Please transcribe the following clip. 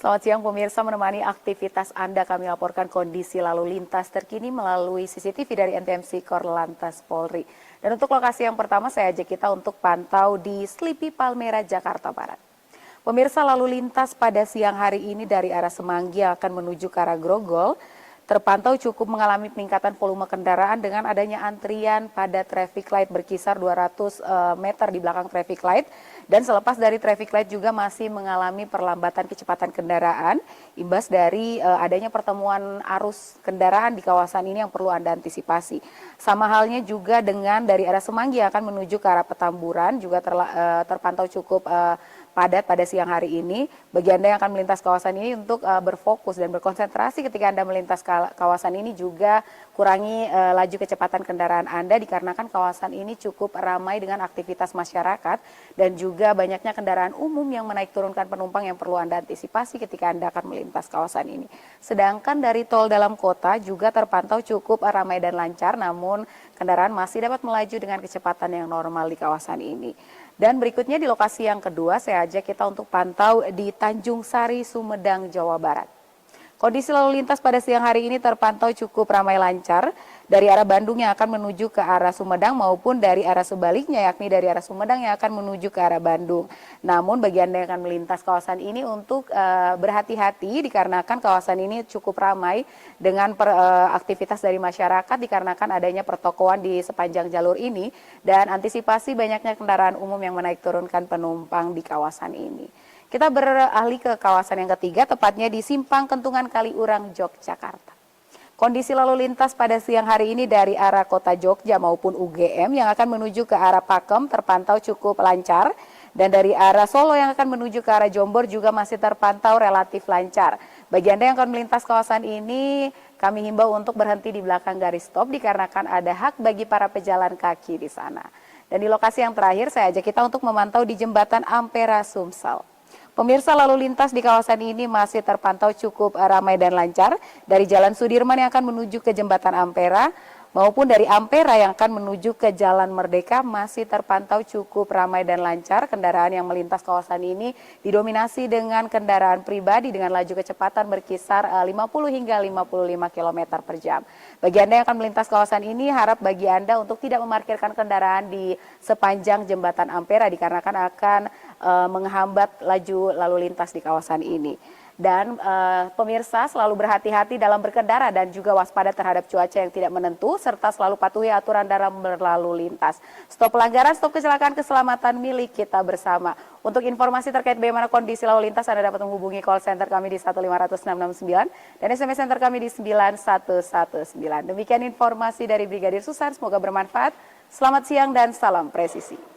Selamat siang pemirsa, menemani aktivitas Anda kami laporkan kondisi lalu lintas terkini melalui CCTV dari NTMC Korlantas Polri. Dan untuk lokasi yang pertama saya ajak kita untuk pantau di Sleepy Palmera, Jakarta Barat. Pemirsa, lalu lintas pada siang hari ini dari arah Semanggi akan menuju ke arah Grogol terpantau cukup mengalami peningkatan volume kendaraan dengan adanya antrian pada traffic light berkisar 200 meter di belakang traffic light, dan selepas dari traffic light juga masih mengalami perlambatan kecepatan kendaraan imbas dari adanya pertemuan arus kendaraan di kawasan ini yang perlu Anda antisipasi. Sama halnya juga dengan dari arah Semanggi akan menuju ke arah Petamburan juga terpantau cukup padat pada siang hari ini. Bagi Anda yang akan melintas kawasan ini untuk berfokus dan berkonsentrasi ketika Anda melintas kawasan ini, juga kurangi laju kecepatan kendaraan Anda dikarenakan kawasan ini cukup ramai dengan aktivitas masyarakat dan juga banyaknya kendaraan umum yang menaik turunkan penumpang yang perlu Anda antisipasi ketika Anda akan melintas kawasan ini. Sedangkan dari tol dalam kota juga terpantau cukup ramai dan lancar, namun kendaraan masih dapat melaju dengan kecepatan yang normal di kawasan ini. Dan berikutnya di lokasi yang kedua saya ajak kita untuk pantau di Tanjung Sari, Sumedang, Jawa Barat. Kondisi lalu lintas pada siang hari ini terpantau cukup ramai lancar dari arah Bandung yang akan menuju ke arah Sumedang maupun dari arah sebaliknya, yakni dari arah Sumedang yang akan menuju ke arah Bandung. Namun bagi Anda yang akan melintas kawasan ini untuk berhati-hati dikarenakan kawasan ini cukup ramai dengan aktivitas dari masyarakat dikarenakan adanya pertokoan di sepanjang jalur ini dan antisipasi banyaknya kendaraan umum yang menaik turunkan penumpang di kawasan ini. Kita beralih ke kawasan yang ketiga, tepatnya di Simpang Kentungan Kaliurang, Yogyakarta. Kondisi lalu lintas pada siang hari ini dari arah kota Jogja maupun UGM yang akan menuju ke arah Pakem terpantau cukup lancar. Dan dari arah Solo yang akan menuju ke arah Jombor juga masih terpantau relatif lancar. Bagi Anda yang akan melintas kawasan ini, kami himbau untuk berhenti di belakang garis stop dikarenakan ada hak bagi para pejalan kaki di sana. Dan di lokasi yang terakhir saya ajak kita untuk memantau di Jembatan Ampera, Sumsel. Pemirsa, lalu lintas di kawasan ini masih terpantau cukup ramai dan lancar dari Jalan Sudirman yang akan menuju ke Jembatan Ampera maupun dari Ampera yang akan menuju ke Jalan Merdeka masih terpantau cukup ramai dan lancar. Kendaraan yang melintas kawasan ini didominasi dengan kendaraan pribadi dengan laju kecepatan berkisar 50 hingga 55 km per jam. Bagi Anda yang akan melintas kawasan ini, harap bagi Anda untuk tidak memarkirkan kendaraan di sepanjang Jembatan Ampera dikarenakan akan menghambat laju lalu lintas di kawasan ini. Dan pemirsa selalu berhati-hati dalam berkendara dan juga waspada terhadap cuaca yang tidak menentu serta selalu patuhi aturan dalam berlalu lintas. Stop pelanggaran, stop kecelakaan, keselamatan milik kita bersama. Untuk informasi terkait bagaimana kondisi lalu lintas Anda dapat menghubungi call center kami di 1500669 dan SMS center kami di 9119. Demikian informasi dari Brigadir Susan, semoga bermanfaat. Selamat siang dan salam presisi.